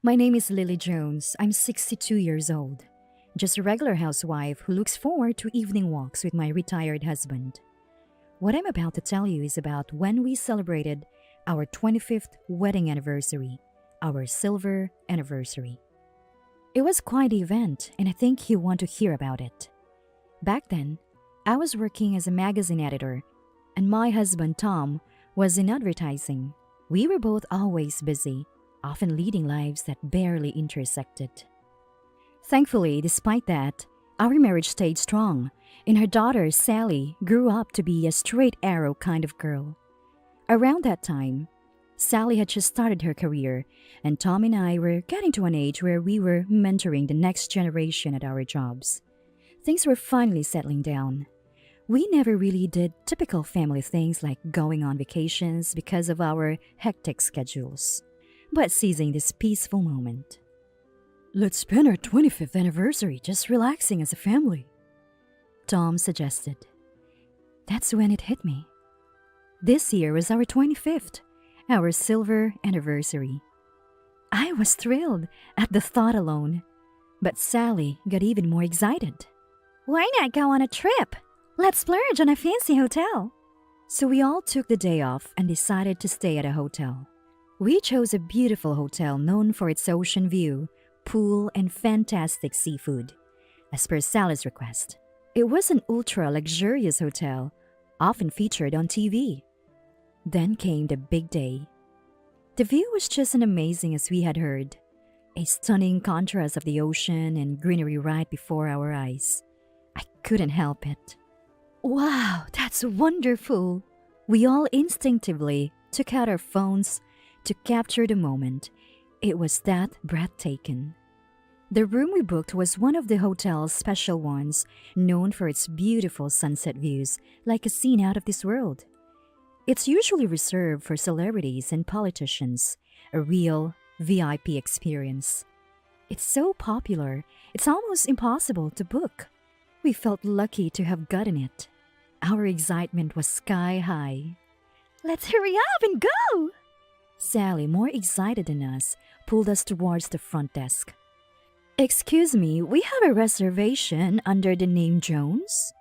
My name is Lily Jones. I'm 62 years old. Just a regular housewife who looks forward to evening walks with my retired husband. What I'm about to tell you is about when we celebrated our 25th wedding anniversary, our silver anniversary. It was quite the event, and I think you want to hear about it. Back then, I was working as a magazine editor, and my husband Tom was in advertising. We were both always busy, often leading lives that barely intersected. Thankfully, despite that, our marriage stayed strong, and her daughter Sally grew up to be a straight arrow kind of girl. Around that time, Sally had just started her career, and Tom and I were getting to an age where we were mentoring the next generation at our jobs. Things were finally settling down. We never really did typical family things like going on vacations because of our hectic schedules, but seizing this peaceful moment. "Let's spend our 25th anniversary just relaxing as a family," Tom suggested. That's when it hit me. This year was our 25th, our silver anniversary. I was thrilled at the thought alone, but Sally got even more excited. "Why not go on a trip? Let's splurge on a fancy hotel." So we all took the day off and decided to stay at a hotel. We chose a beautiful hotel known for its ocean view, pool, and fantastic seafood, as per Sally's request. It was an ultra-luxurious hotel, often featured on TV. Then came the big day. The view was just as amazing as we had heard. A stunning contrast of the ocean and greenery right before our eyes. I couldn't help it. "Wow, that's wonderful!" We all instinctively took out our phones to capture the moment. It was that breathtaking. The room we booked was one of the hotel's special ones, known for its beautiful sunset views, like a scene out of this world. It's usually reserved for celebrities and politicians, a real VIP experience. It's so popular, it's almost impossible to book. We felt lucky to have gotten it. Our excitement was sky high. "Let's hurry up and go!" Sally, more excited than us, pulled us towards the front desk. "Excuse me, we have a reservation under the name Jones?"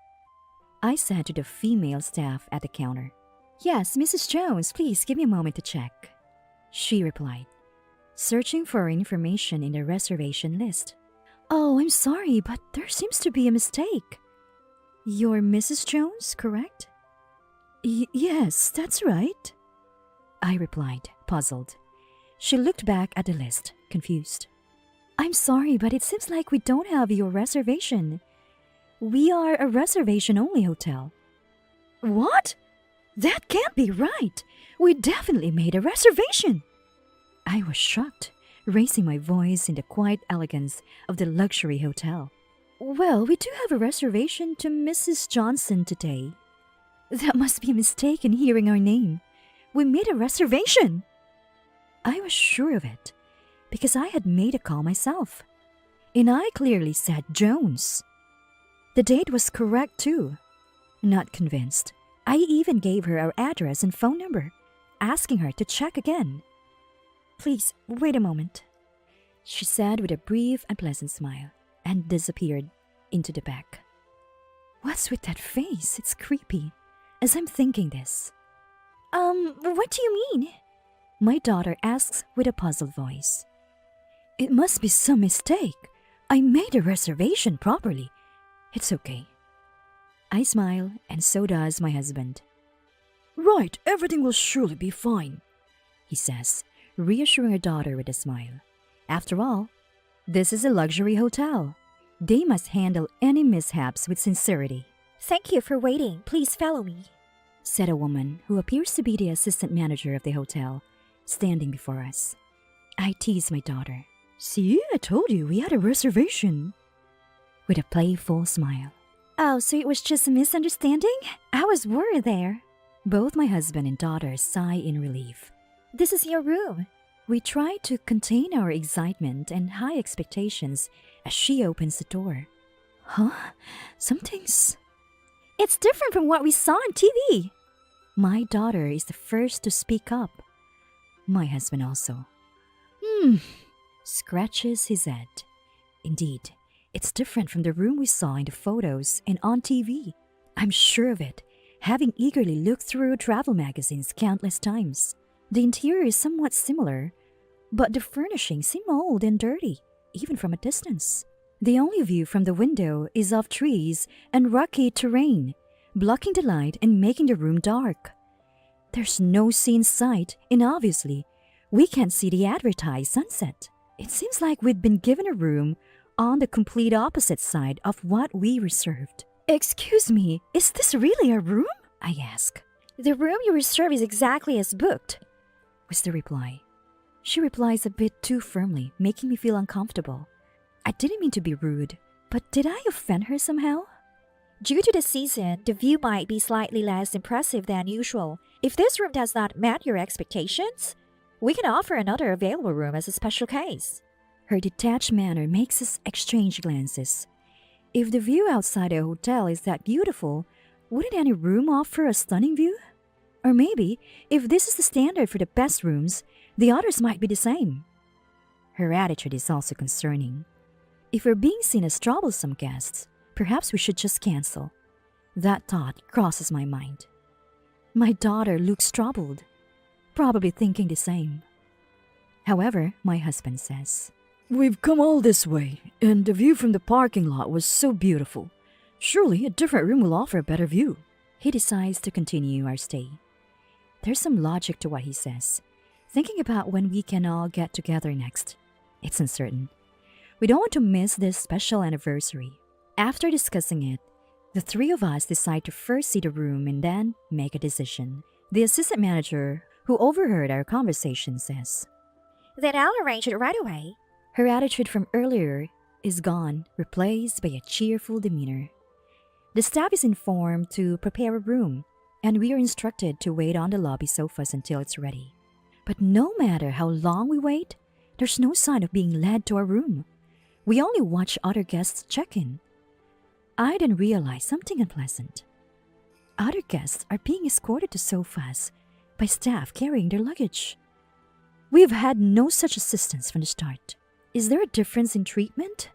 I said to the female staff at the counter. "Yes, Mrs. Jones, please give me a moment to check," she replied, searching for information in the reservation list. "Oh, I'm sorry, but there seems to be a mistake. You're Mrs. Jones, correct?" Yes, that's right," I replied, puzzled. She looked back at the list, confused. "I'm sorry, but it seems like we don't have your reservation. We are a reservation-only hotel." "What? That can't be right. We definitely made a reservation." I was shocked, raising my voice in the quiet elegance of the luxury hotel. "Well, we do have a reservation to Mrs. Johnson today." "That must be a mistake in hearing our name. We made a reservation." I was sure of it, because I had made a call myself, and I clearly said Jones. The date was correct too. Not convinced, I even gave her our address and phone number, asking her to check again. "Please, wait a moment," she said with a brief and pleasant smile, and disappeared into the back. What's with that face? It's creepy, as I'm thinking this. What do you mean?" My daughter asks with a puzzled voice. "It must be some mistake. I made a reservation properly. It's okay." I smile, and so does my husband. "Right, everything will surely be fine," he says, reassuring her daughter with a smile. After all, this is a luxury hotel. They must handle any mishaps with sincerity. "Thank you for waiting. Please follow me," said a woman who appears to be the assistant manager of the hotel, standing before us. I tease my daughter. "See, I told you we had a reservation," with a playful smile. "Oh, so it was just a misunderstanding? I was worried there." Both my husband and daughter sigh in relief. "This is your room." We try to contain our excitement and high expectations as she opens the door. "Huh? Something's..." "It's different from what we saw on TV." My daughter is the first to speak up. My husband also. scratches his head. Indeed, it's different from the room we saw in the photos and on TV. I'm sure of it, having eagerly looked through travel magazines countless times. The interior is somewhat similar, but the furnishings seem old and dirty, even from a distance. The only view from the window is of trees and rocky terrain, blocking the light and making the room dark. There's no sea in sight, and obviously, we can't see the advertised sunset. It seems like we'd been given a room on the complete opposite side of what we reserved. "Excuse me, is this really a room?" I ask. "The room you reserved is exactly as booked," was the reply. She replies a bit too firmly, making me feel uncomfortable. I didn't mean to be rude, but did I offend her somehow? "Due to the season, the view might be slightly less impressive than usual. If this room does not meet your expectations, we can offer another available room as a special case." Her detached manner makes us exchange glances. If the view outside a hotel is that beautiful, wouldn't any room offer a stunning view? Or maybe, if this is the standard for the best rooms, the others might be the same. Her attitude is also concerning. If we're being seen as troublesome guests, perhaps we should just cancel. That thought crosses my mind. My daughter looks troubled, probably thinking the same. However, my husband says, "We've come all this way, and the view from the parking lot was so beautiful. Surely a different room will offer a better view." He decides to continue our stay. There's some logic to what he says. Thinking about when we can all get together next, it's uncertain. We don't want to miss this special anniversary. After discussing it, the three of us decide to first see the room and then make a decision. The assistant manager, who overheard our conversation, says, "Then I'll arrange it right away." Her attitude from earlier is gone, replaced by a cheerful demeanor. The staff is informed to prepare a room, and we are instructed to wait on the lobby sofas until it's ready. But no matter how long we wait, there's no sign of being led to our room. We only watch other guests check in. I then realize something unpleasant. Other guests are being escorted to sofas by staff carrying their luggage. We have had no such assistance from the start. Is there a difference in treatment?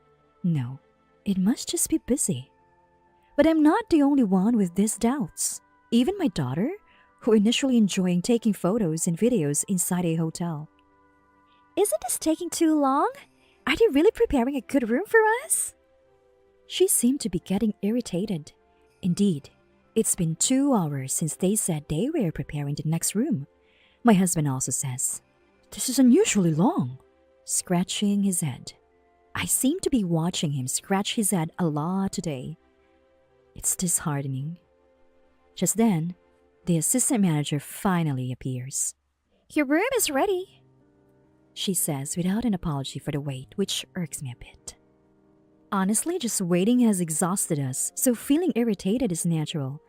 No, it must just be busy. But I'm not the only one with these doubts. Even my daughter, who initially enjoying taking photos and videos inside a hotel. "Isn't this taking too long? Are they really preparing a good room for us?" She seemed to be getting irritated. Indeed, it's been 2 hours since they said they were preparing the next room. My husband also says, "This is unusually long," scratching his head. I seem to be watching him scratch his head a lot today. It's disheartening. Just then, the assistant manager finally appears. "Your room is ready," she says without an apology for the wait, which irks me a bit. Honestly, just waiting has exhausted us, so feeling irritated is natural.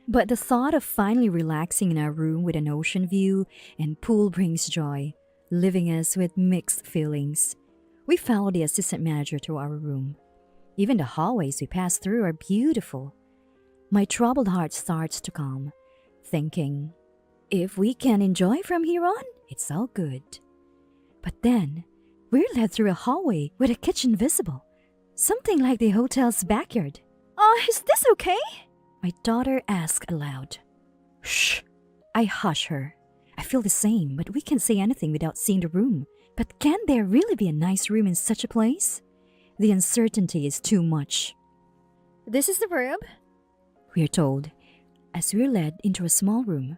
But the thought of finally relaxing in our room with an ocean view and pool brings joy, leaving us with mixed feelings. We follow the assistant manager to our room. Even the hallways we pass through are beautiful. My troubled heart starts to calm, thinking, if we can enjoy from here on, it's all good. But then, we're led through a hallway with a kitchen visible, something like the hotel's backyard. "Oh, is this okay?" my daughter asks aloud. "Shh!" I hush her. I feel the same, but we can't say anything without seeing the room. But can there really be a nice room in such a place? The uncertainty is too much. "This is the room," we are told, as we're led into a small room.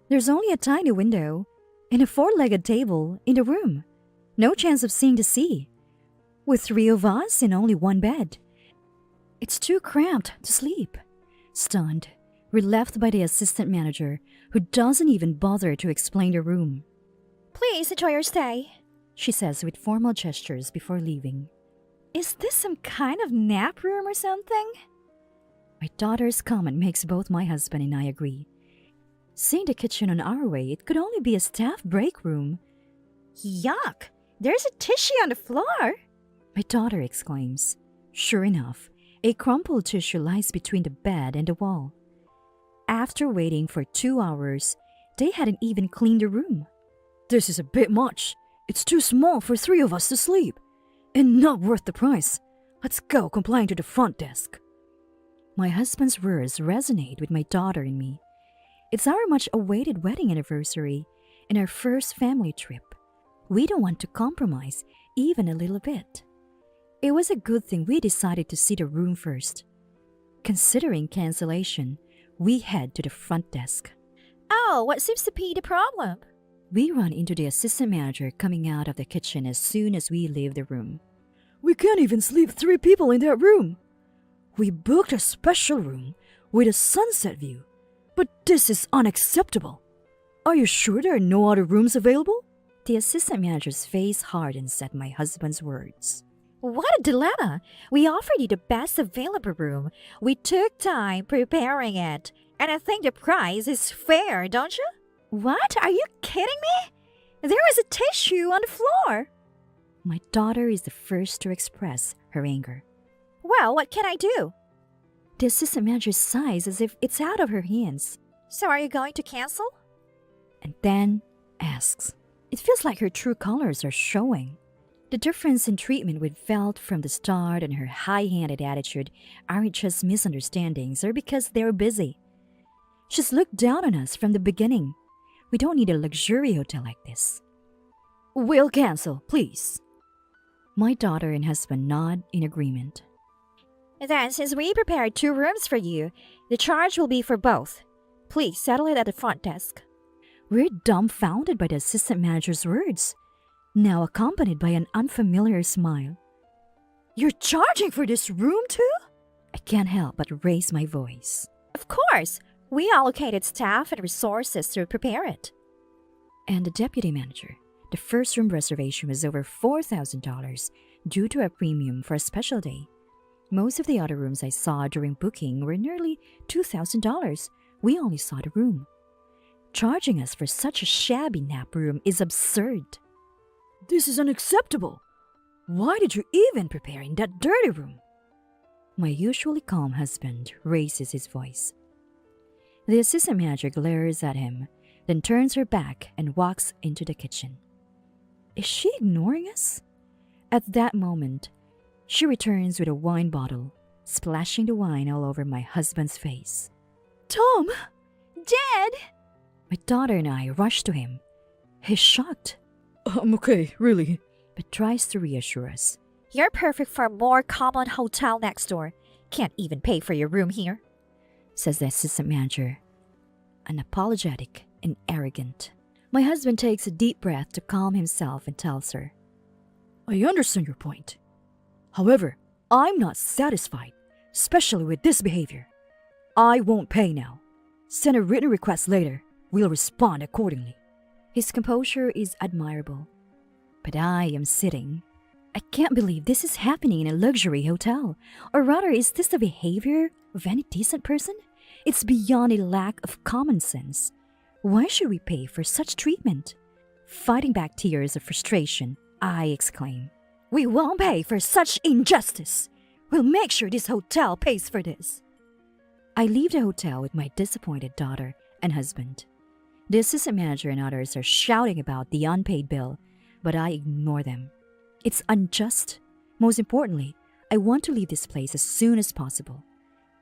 There's only a tiny window and a 4-legged table in the room. No chance of seeing the sea. With 3 of us and only 1 bed. It's too cramped to sleep. Stunned, we're left by the assistant manager, who doesn't even bother to explain the room. "Please enjoy your stay," she says with formal gestures before leaving. Is this some kind of nap room or something? My daughter's comment makes both my husband and I agree. Seeing the kitchen on our way, it could only be a staff break room. "Yuck! There's a tissue on the floor!" my daughter exclaims. Sure enough, a crumpled tissue lies between the bed and the wall. After waiting for 2 hours, they hadn't even cleaned the room. "This is a bit much. It's too small for 3 of us to sleep. And not worth the price. Let's go complain to the front desk. My husband's words resonate with my daughter and me. It's our much awaited wedding anniversary and our first family trip. We don't want to compromise even a little bit. It was a good thing we decided to see the room first. Considering cancellation, we head to the front desk. Oh, what seems to be the problem? We run into the assistant manager coming out of the kitchen as soon as we leave the room. We can't even sleep 3 people in that room. We booked a special room with a sunset view, but this is unacceptable. Are you sure there are no other rooms available? The assistant manager's face hardens at my husband's words. What a dilemma! We offered you the best available room. We took time preparing it. And I think the price is fair, don't you? What? Are you kidding me? There is a tissue on the floor. My daughter is the first to express her anger. Well, what can I do? The assistant manager sighs as if it's out of her hands. So are you going to cancel? And then asks. It feels like her true colors are showing. The difference in treatment we'd felt from the start and her high-handed attitude aren't just misunderstandings or because they're busy. She's looked down on us from the beginning. We don't need a luxury hotel like this. We'll cancel, please. My daughter and husband nod in agreement. Then, since we prepared 2 rooms for you, the charge will be for both. Please settle it at the front desk. We're dumbfounded by the assistant manager's words, now accompanied by an unfamiliar smile. You're charging for this room too? I can't help but raise my voice. Of course! We allocated staff and resources to prepare it. And the deputy manager, the first room reservation was over $4,000 due to a premium for a special day. Most of the other rooms I saw during booking were nearly $2,000. We only saw the room. Charging us for such a shabby nap room is absurd. This is unacceptable. Why did you even prepare in that dirty room? My usually calm husband raises his voice. The assistant manager glares at him, then turns her back and walks into the kitchen. Is she ignoring us? At that moment, she returns with a wine bottle, splashing the wine all over my husband's face. Tom! Dad! My daughter and I rush to him. He's shocked. I'm okay, really, but tries to reassure us. You're perfect for a more common hotel next door. Can't even pay for your room here, says the assistant manager, unapologetic and arrogant. My husband takes a deep breath to calm himself and tells her, I understand your point. However, I'm not satisfied, especially with this behavior. I won't pay now. Send a written request later. We'll respond accordingly. His composure is admirable, but I am sitting. I can't believe this is happening in a luxury hotel. Or rather, is this the behavior of any decent person? It's beyond a lack of common sense. Why should we pay for such treatment? Fighting back tears of frustration, I exclaim, We won't pay for such injustice. We'll make sure this hotel pays for this. I leave the hotel with my disappointed daughter and husband. The assistant manager and others are shouting about the unpaid bill, but I ignore them. It's unjust. Most importantly, I want to leave this place as soon as possible.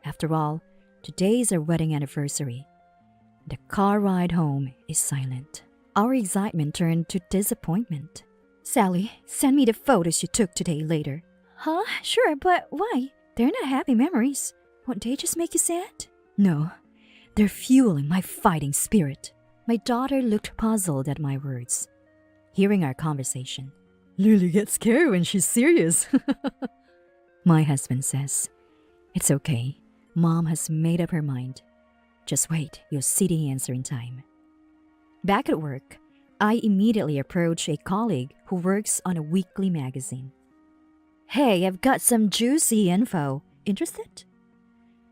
After all, today is our wedding anniversary. The car ride home is silent. Our excitement turned to disappointment. Sally, send me the photos you took today later. Huh? Sure, but why? They're not happy memories. Won't they just make you sad? No, they're fueling my fighting spirit. My daughter looked puzzled at my words. Hearing our conversation, Lily gets scared when she's serious. My husband says, It's okay. Mom has made up her mind. Just wait, you'll see the answer in time. Back at work, I immediately approach a colleague who works on a weekly magazine. Hey, I've got some juicy info. Interested?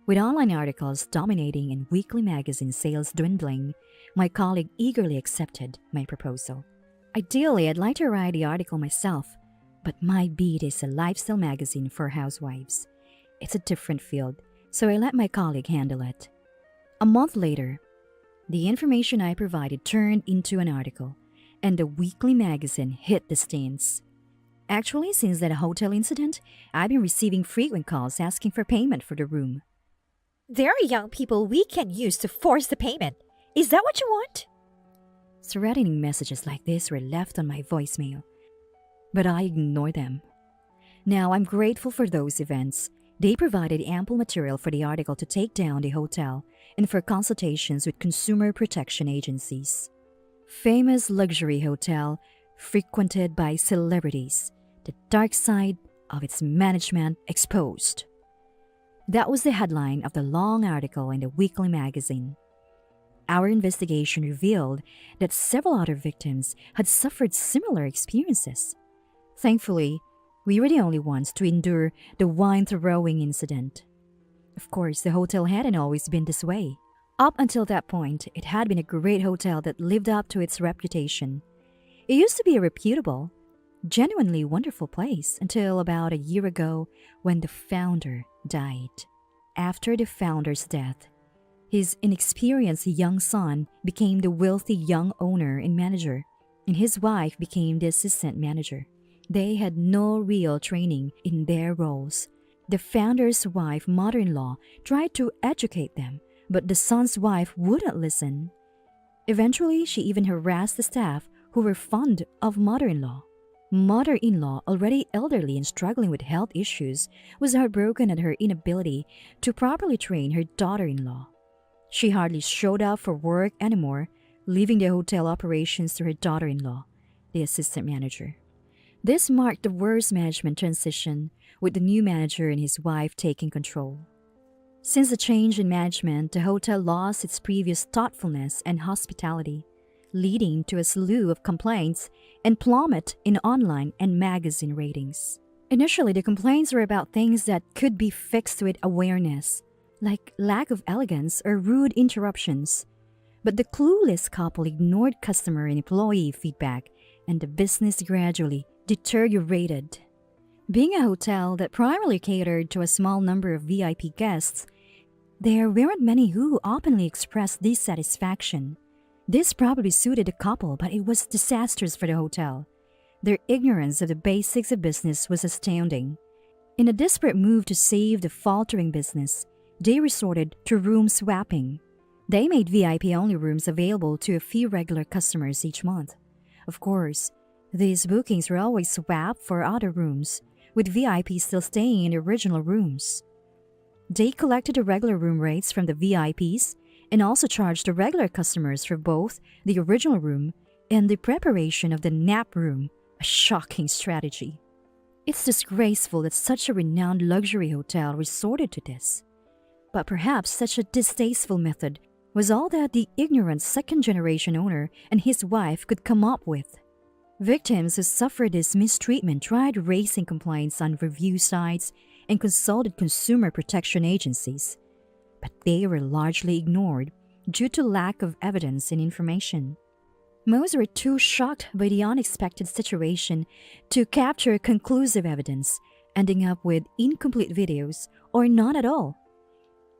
With online articles dominating and weekly magazine sales dwindling, my colleague eagerly accepted my proposal. Ideally, I'd like to write the article myself, but my beat is a lifestyle magazine for housewives. It's a different field, so I let my colleague handle it. A month later, the information I provided turned into an article, and the weekly magazine hit the stands. Actually, since that hotel incident, I've been receiving frequent calls asking for payment for the room. There are young people we can use to force the payment. Is that what you want? Threatening messages like this were left on my voicemail, but I ignored them. Now I'm grateful for those events. They provided ample material for the article to take down the hotel and for consultations with consumer protection agencies. Famous luxury hotel frequented by celebrities. The dark side of its management exposed. That was the headline of the long article in the weekly magazine. Our investigation revealed that several other victims had suffered similar experiences. Thankfully, we were the only ones to endure the wine-throwing incident. Of course, the hotel hadn't always been this way. Up until that point, it had been a great hotel that lived up to its reputation. It used to be a reputable, genuinely wonderful place until about a year ago when the founder died. After the founder's death, his inexperienced young son became the wealthy young owner and manager, and his wife became the assistant manager. They had no real training in their roles. The founder's wife, mother-in-law, tried to educate them, but the son's wife wouldn't listen. Eventually, she even harassed the staff who were fond of mother-in-law. Mother-in-law, already elderly and struggling with health issues, was heartbroken at her inability to properly train her daughter-in-law. She hardly showed up for work anymore, leaving the hotel operations to her daughter-in-law, the assistant manager. This marked the worst management transition, with the new manager and his wife taking control. Since the change in management, the hotel lost its previous thoughtfulness and hospitality, leading to a slew of complaints and plummet in online and magazine ratings. Initially, the complaints were about things that could be fixed with awareness, like lack of elegance or rude interruptions. But the clueless couple ignored customer and employee feedback, and the business gradually deteriorated. Being a hotel that primarily catered to a small number of VIP guests, there weren't many who openly expressed dissatisfaction. This probably suited the couple, but it was disastrous for the hotel. Their ignorance of the basics of business was astounding. In a desperate move to save the faltering business, they resorted to room swapping. They made VIP-only rooms available to a few regular customers each month. Of course, these bookings were always swapped for other rooms, with VIPs still staying in the original rooms. They collected the regular room rates from the VIPs and also charged the regular customers for both the original room and the preparation of the nap room, a shocking strategy. It's disgraceful that such a renowned luxury hotel resorted to this. But perhaps such a distasteful method was all that the ignorant second-generation owner and his wife could come up with. Victims who suffered this mistreatment tried raising complaints on review sites and consulted consumer protection agencies, but they were largely ignored due to lack of evidence and information. Most were too shocked by the unexpected situation to capture conclusive evidence, ending up with incomplete videos or none at all.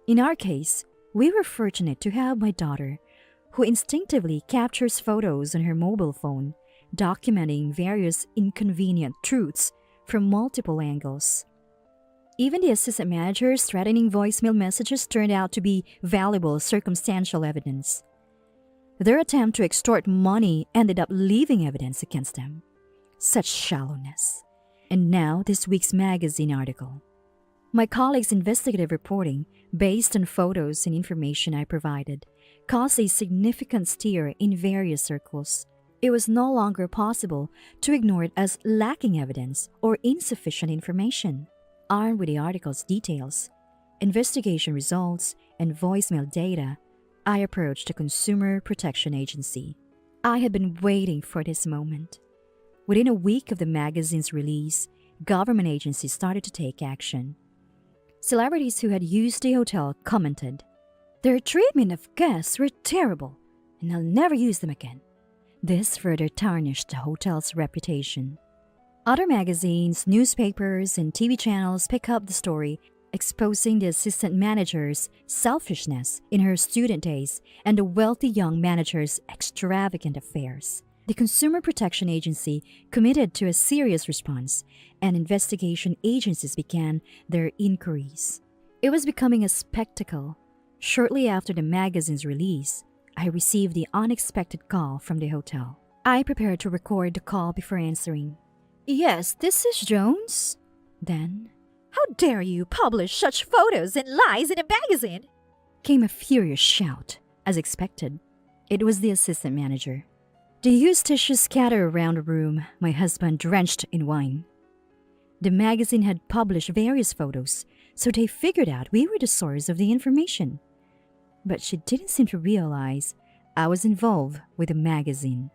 In our case, we were fortunate to have my daughter, who instinctively captures photos on her mobile phone, documenting various inconvenient truths from multiple angles. Even the assistant manager's threatening voicemail messages turned out to be valuable circumstantial evidence. Their attempt to extort money ended up leaving evidence against them. Such shallowness. And now this week's magazine article. My colleagues' investigative reporting, based on photos and information I provided, caused a significant stir in various circles. It was no longer possible to ignore it as lacking evidence or insufficient information. Armed with the article's details, investigation results, and voicemail data, I approached the Consumer Protection Agency. I had been waiting for this moment. Within a week of the magazine's release, government agencies started to take action. Celebrities who had used the hotel commented, "Their treatment of guests were terrible, and I'll never use them again." This further tarnished the hotel's reputation. Other magazines, newspapers, and TV channels pick up the story, exposing the assistant manager's selfishness in her student days and the wealthy young manager's extravagant affairs. The Consumer Protection Agency committed to a serious response, and investigation agencies began their inquiries. It was becoming a spectacle. Shortly after the magazine's release, I received the unexpected call from the hotel. I prepared to record the call before answering. Yes, this is Jones. Then, How dare you publish such photos and lies in a magazine? came a furious shout. As expected, it was the assistant manager. They used tissue scatter around the room, my husband drenched in wine. The magazine had published various photos, so they figured out we were the source of the information. But she didn't seem to realize I was involved with the magazine.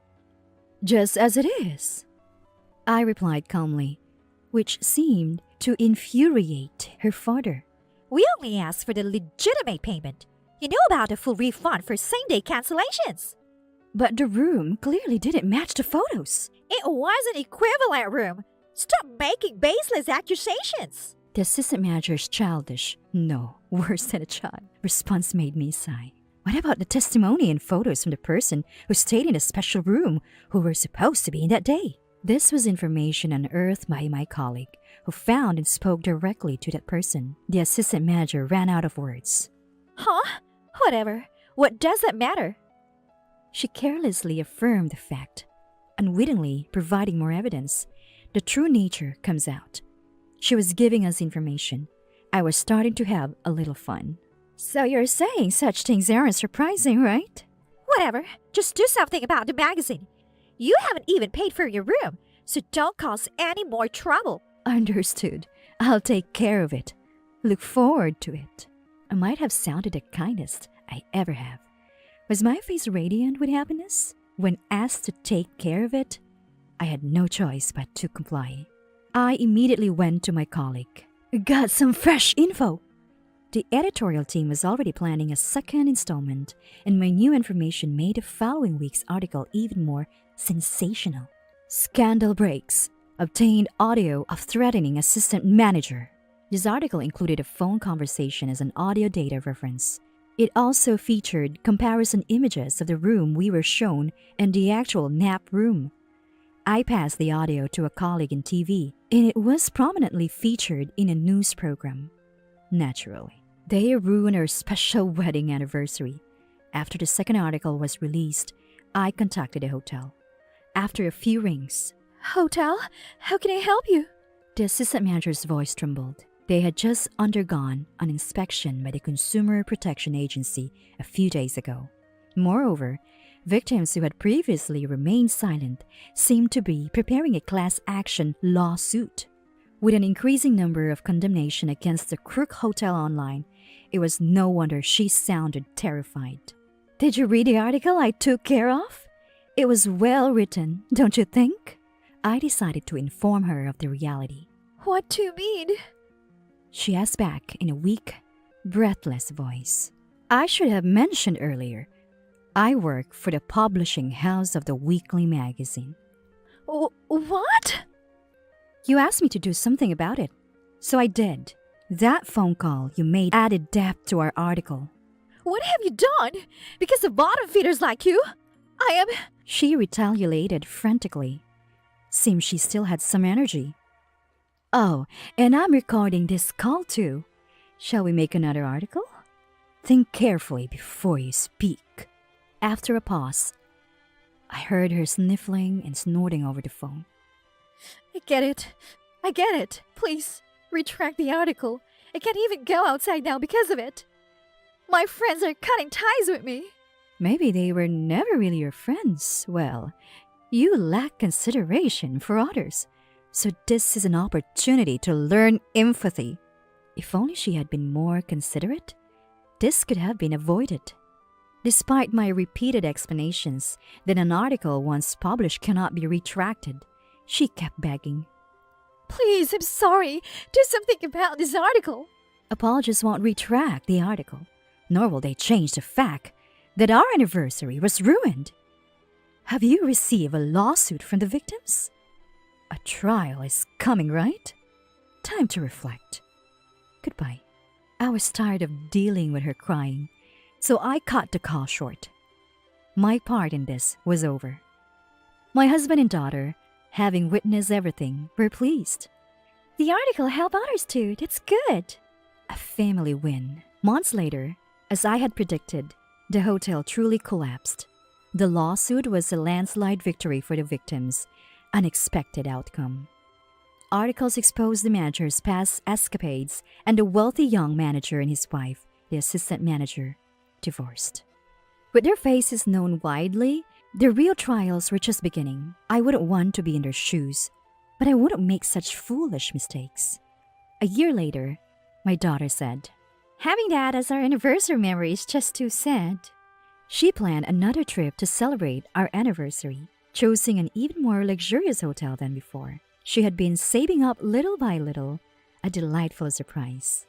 Just as it is, I replied calmly, which seemed to infuriate her father. We only asked for the legitimate payment. You know about a full refund for same-day cancellations. But the room clearly didn't match the photos. It was an equivalent room. Stop making baseless accusations. The assistant manager's childish, no, worse than a child, response made me sigh. What about the testimony and photos from the person who stayed in a special room who were supposed to be in that day? This was information unearthed by my colleague, who found and spoke directly to that person. The assistant manager ran out of words. Huh? Whatever. What does that matter? She carelessly affirmed the fact, unwittingly providing more evidence. The true nature comes out. She was giving us information. I was starting to have a little fun. So you're saying such things aren't surprising, right? Whatever. Just do something about the magazine. You haven't even paid for your room, so don't cause any more trouble. Understood. I'll take care of it. Look forward to it. I might have sounded the kindest I ever have. Was my face radiant with happiness? When asked to take care of it, I had no choice but to comply. I immediately went to my colleague. Got some fresh info. The editorial team was already planning a second installment, and my new information made the following week's article even more sensational. Scandal breaks. Obtained audio of threatening assistant manager. This article included a phone conversation as an audio data reference. It also featured comparison images of the room we were shown and the actual nap room. I passed the audio to a colleague in TV, and it was prominently featured in a news program. Naturally, they ruined our special wedding anniversary. After the second article was released, I contacted the hotel. After a few rings, Hotel? How can I help you? the assistant manager's voice trembled. They had just undergone an inspection by the Consumer Protection Agency a few days ago. Moreover, victims who had previously remained silent seemed to be preparing a class action lawsuit. With an increasing number of condemnation against the Crook Hotel online, it was no wonder she sounded terrified. Did you read the article I took care of? It was well written, don't you think? I decided to inform her of the reality. What do you mean? She asked back in a weak, breathless voice. I should have mentioned earlier, I work for the publishing house of the weekly magazine. What? You asked me to do something about it, so I did. That phone call you made added depth to our article. What have you done? Because of bottom feeders like you, I am... She retaliated frantically. Seemed she still had some energy. Oh, and I'm recording this call too. Shall we make another article? Think carefully before you speak. After a pause, I heard her sniffling and snorting over the phone. I get it. Please, retract the article. I can't even go outside now because of it. My friends are cutting ties with me. Maybe they were never really your friends. Well, you lack consideration for others. So this is an opportunity to learn empathy. If only she had been more considerate, this could have been avoided. Despite my repeated explanations that an article once published cannot be retracted, she kept begging. Please, I'm sorry. Do something about this article. Apologists won't retract the article, nor will they change the fact that our anniversary was ruined. Have you received a lawsuit from the victims? A trial is coming, right? Time to reflect. Goodbye. I was tired of dealing with her crying, so I cut the call short. My part in this was over. My husband and daughter, having witnessed everything, were pleased. The article helped others too. That's good. A family win. Months later, as I had predicted, the hotel truly collapsed. The lawsuit was a landslide victory for the victims, unexpected outcome. Articles exposed the manager's past escapades, and the wealthy young manager and his wife, the assistant manager, divorced. With their faces known widely, their real trials were just beginning. I wouldn't want to be in their shoes, but I wouldn't make such foolish mistakes. A year later, my daughter said, "Having that as our anniversary memory is just too sad." She planned another trip to celebrate our anniversary, choosing an even more luxurious hotel than before. She had been saving up little by little, a delightful surprise.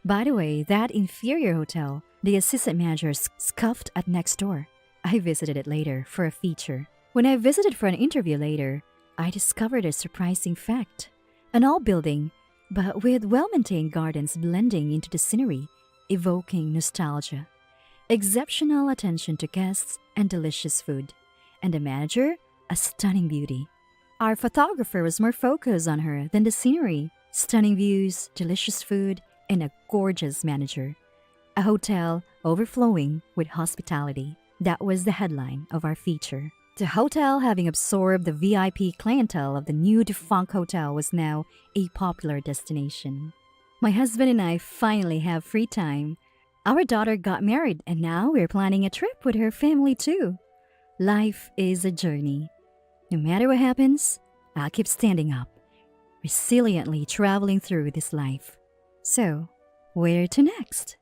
By the way, that inferior hotel, the assistant manager scoffed at next door. I visited it later for a feature. When I visited for an interview later, I discovered a surprising fact. An old building, but with well-maintained gardens blending into the scenery, evoking nostalgia. Exceptional attention to guests and delicious food. And the manager, a stunning beauty. Our photographer was more focused on her than the scenery. Stunning views, delicious food, and a gorgeous manager. A hotel overflowing with hospitality. That was the headline of our feature. The hotel, having absorbed the VIP clientele of the new defunct hotel, was now a popular destination. My husband and I finally have free time. Our daughter got married, and now we're planning a trip with her family too. Life is a journey. No matter what happens, I'll keep standing up, resiliently traveling through this life. So, where to next?